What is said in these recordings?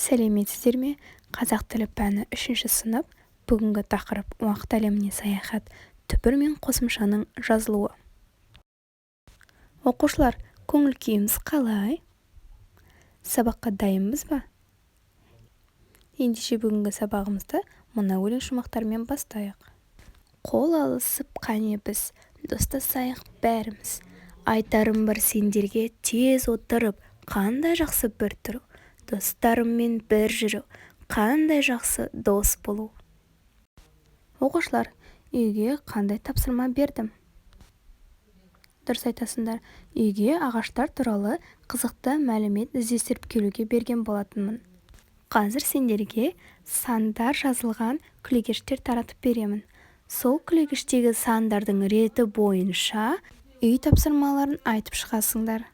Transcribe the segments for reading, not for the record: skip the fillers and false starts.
Сәлеметсіздер ме? Қазақ тілі пәні 3-ші сынып. Бүгінгі тақырып уақыт әлеміне саяхат, түбір мен қосымшаның жазылуы. Оқушылар, көңіл күйіміз қалай? Сабаққа дайынбыз ба? Ендеше бүгінгі сабағымызды мына өлең шумақтарымен бастайық. Қол алысып қане біз, достасайық бәріміз. Айтарым бар сендерге тез отырып, қандай жақсы бір тұру. Достарыммен бір жүру, қандай жақсы дос болу. Оқушылар, үйге қандай тапсырма бердім? Дұрыс айтасыңдар, үйге ағаштар туралы қызықты мәлімет іздестіріп келуге берген болатынмын. Қазір сендерге сандар жазылған күлегештер таратып беремін. Сол күлегештегі сандардың реті бойынша үй тапсырмаларын айтып шығасыңдар.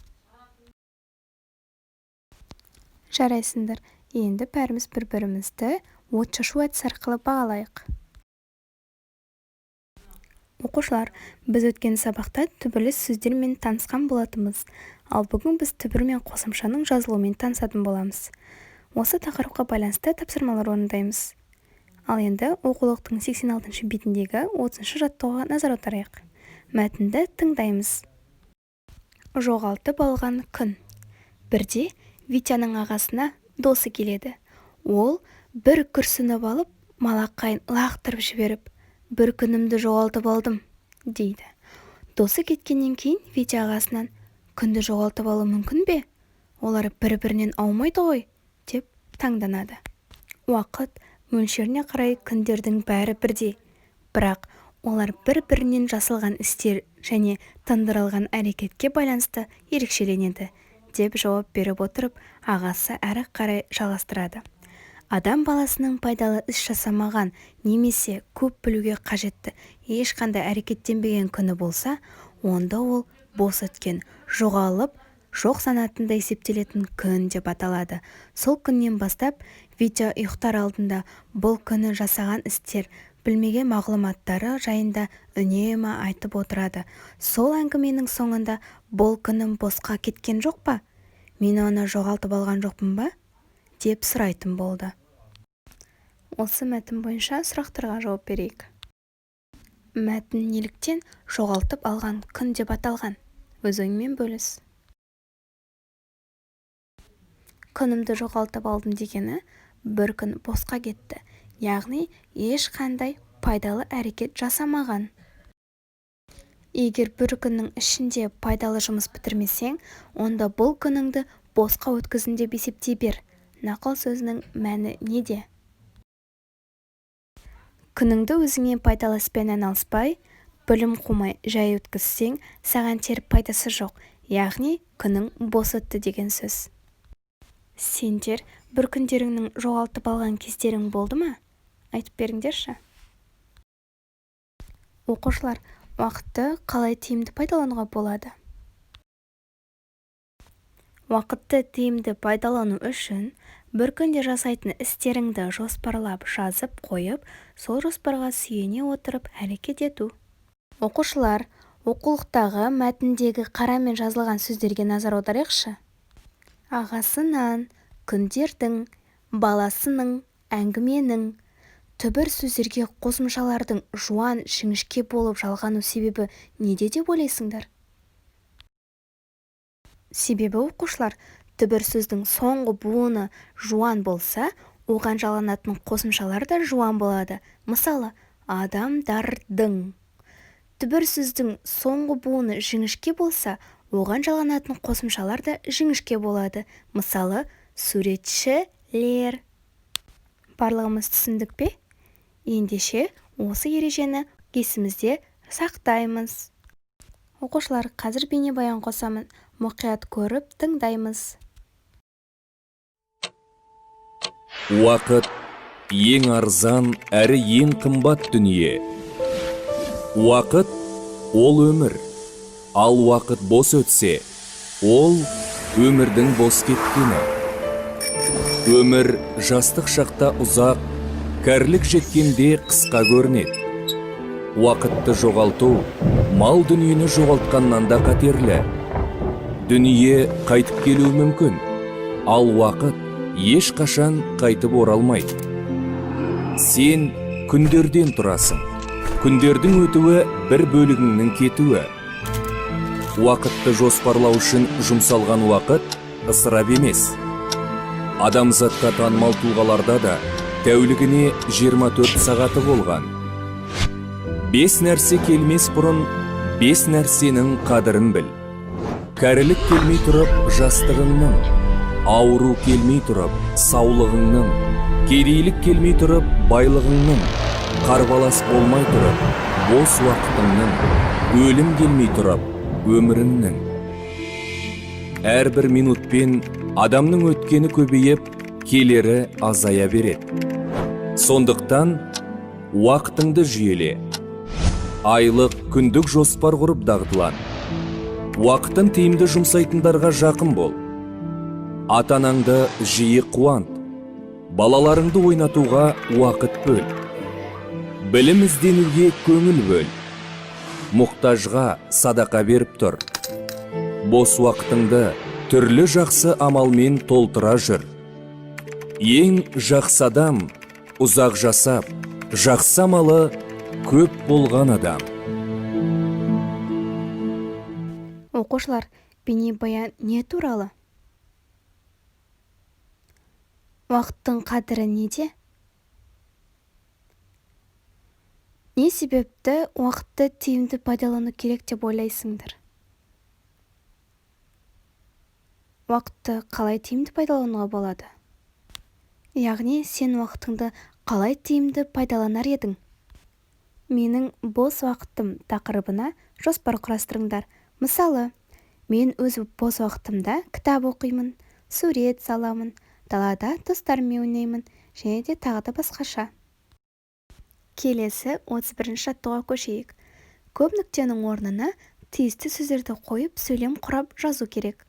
Жарайсыңдар, енді бәріміз бір-бірімізді отшашу әдісі арқылы бағалайық. Оқушылар, біз өткен сабақта түбірлес сөздермен танысқан болатынбыз, ал бүгін біз түбір мен қосымшаның жазылуымен танысатын боламыз. Осы тақырыпқа байланысты тапсырмалар орындаймыз. Ал енді оқулықтың 86-шы бетіндегі 30-шы жаттауға назар аударайық. Мәтінді тыңдаймыз. Жоғалтып алған күн. Бірде Витяның ағасына досы келеді. Ол бір күрсініп алып, малақайын лақтырып жіберіп, бір күнімді жоғалтып алдым, дейді. Досы кеткеннен кейін Витя ағасынан, күнді жоғалтып алу мүмкін бе? Олар бір-бірінен аумайды ғой, деп таңданады. Уақыт мөлшеріне қарай күндердің бәрі бірдей, бірақ олар бір-бірінен жасалған істер және тындырылған әрекетке байланысты ерекшеленеді, деп жауап беріп отырып, ағасы әрі қарай жалғастырады. Адам баласының пайдалы іс жасамаған немесе көп білуге қажетті ешқандай әрекеттенбеген күні болса, онда ол бос өткен, жоғалып, жоқ санатында есептелетін күн деп аталады. Сол күннен бастап Витя ұйықтар алдында бұл күні жасаған істер, білмеген мағлұматтары жайында үнемі айтып отырады. Сол әңгіменің соңында бұл күнім босқа кеткен жоқ па? Мен оны жоғалтып алған жоқпын ба? Деп сұрайтын болды. Осы мәтін бойынша сұрақтарға жауап берейік. Мәтін неліктен жоғалтып алған күн деп аталған? Өз ойыңмен бөліс. Күнімді жоғалтып алдым дегені бір күн босқа кетті, яғни ешқандай пайдалы әрекет жасамаған. Егер бір күннің ішінде пайдалы жұмыс бітірмесең, онда бұл күніңді босқа өткіздің деп есептей бер. Нақыл сөзінің мәні неде? Күніңді өзіңе пайдалы іспен айналыспай, білім қумай жай өткізсең, саған тер пайдасы жоқ, яғни күнің бос өтті деген сөз. Сендер бір күндеріңнің жоғалтып алған кездерің болды ма? Айтып беріңдерші. Оқушылар, уақытты қалай тиімді пайдалануға болады? Уақытты тиімді пайдалану үшін бір күнде жасайтын істеріңді жоспарлап жазып қойып, сол жоспарға сүйене отырып әрекет ету. Оқушылар, оқулықтағы мәтіндегі қарамен жазылған сөздерге назар аударайықшы. Ағасынан, күндердің, баласының, әңгіменің, түбір сөздерге қосымшалардың жуан жіңішке болып жалғану себебі неде деп ойлайсыңдар? Себебі оқушылар, түбір сөздің соңғы буыны жуан болса, оған жалғанатын қосымшалар да жуан болады. Мысалы, адамдардың. Түбір сөздің соңғы буыны жіңішке болса, оған жалғанатын қосымшалар да жіңішке болады. Мысалы, суретшілер. Барлығымыз түсіндік пе? Ендеше осы ережені есімізде сақтаймыз. Оқушылар, қазір бейнебаян қосамын. Мұқият көріп тыңдаймыз. Уақыт ең арзан әрі ең қымбат дүние. Уақыт ол өмір. Ал уақыт бос өтсе, ол өмірдің бос кеткені. Өмір жастық шақта ұзақ, кәрілік жеткенде қысқа көрінеді. Уақытты жоғалту, мал дүниені жоғалтқаннан да қатерлі. Дүние қайтып келуі мүмкін, ал уақыт ешқашан қайтып оралмайды. Сен күндерден тұрасың. Күндердің өтуі бір бөлігіңнің кетуі. Уақытты жоспарлау үшін жұмсалған уақыт ысырап емес. Адамзатқа танымал тұлғаларда да тәулігіне 24 сағаты болған. 5 нәрсе келмес бұрын 5 нәрсенің қадірін біл. Кәрілік келмей тұрып жастығыңның, ауру келмей тұрып саулығыңның, кедейлік келмей тұрып байлығыңның, қарбалас болмай тұрып бос уақытыңның, өлім келмей тұрып өміріңнің. Әрбір минутпен адамның өткені көбейіп, келері азая береді. Сондықтан уақытыңды жүйеле. Айлық, күндік жоспар құрып дағдылан. Уақытын тиімді жұмсайтындарға жақын бол. Ата-анаңды жиі қуант. Балаларыңды ойнатуға уақыт бөл. Білім ізденуге көңіл бөл. Мұқтажға садақа беріп тұр. Бос уақытыңды түрлі жақсы амалмен толтыра жүр. Ең жақсы адам ұзақ жасап, жақсы амалы көп болған адам. Оқушылар, бейнебаян не туралы? Уақыттың қадірі неде? Не себепті уақытты тиімді пайдалану керек деп ойлайсыңдар? Уақытты қалай тиімді пайдалануға болады? Яғни, сен уақытыңды қалай тиімді пайдаланар едің? Менің бос уақытым тақырыбына жоспар құрастырыңдар. Мысалы, мен өз бос уақытымда кітап оқимын, сурет саламын, далада достарыммен ойнаймын, және де тағы да басқаша. Келесі 31-ші жаттығуға көшейік. Көп нүктенің орнына тиісті сөздерді қойып, сөйлем құрап жазу керек.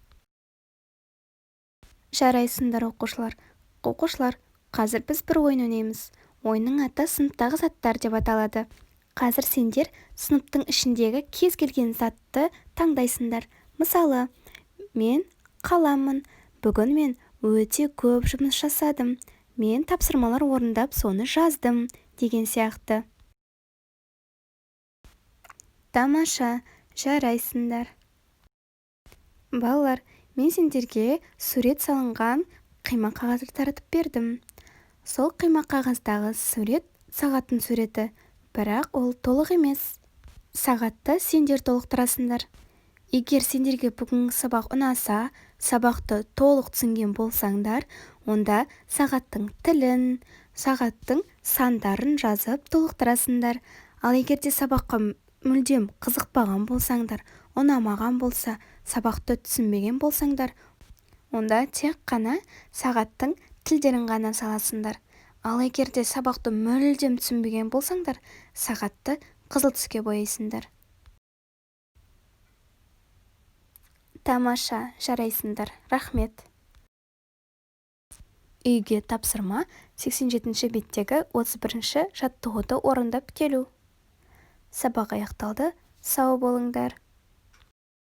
Жарайсыңдар оқушылар. Оқушылар, қазір біз бір ойын ойнаймыз. Ойынның аты сыныптағы заттар деп аталады. Қазір сендер сыныптың ішіндегі кез келген затты таңдайсыңдар. Мысалы, мен қаламмын. Бүгін мен өте көп жұмыс жасадым. Мен тапсырмалар орындап, соны жаздым, деген сияқты. Тамаша, жарайсыңдар. Балалар, мен сендерге сурет салынған қима қағазды таратып бердім. Сол қима қағаздағы сурет сағаттың суреті, бірақ ол толық емес. Сағатты сендер толықтырасыңдар. Егер сендерге бүгінгі сабақ ұнаса, сабақты толық түсінген болсаңдар, онда сағаттың тілін, сағаттың сандарын жазып толықтырасыңдар. Ал егер де сабаққа мүлдем қызықпаған болсаңдар, ұнамаған болса, сабақты түсінбеген болсаңдар, онда тек қана сағаттың тілдерін ғана саласыңдар. Ал егер де сабақты мүлдем түсінбеген болсаңдар, сағатты қызыл түске бояйсыңдар. Тамаша, жарайсыңдар. Рахмет. Үйге тапсырма 87-ші беттегі 31-ші жаттығуды орындап келу. Сабақ аяқталды. Сау болыңдар.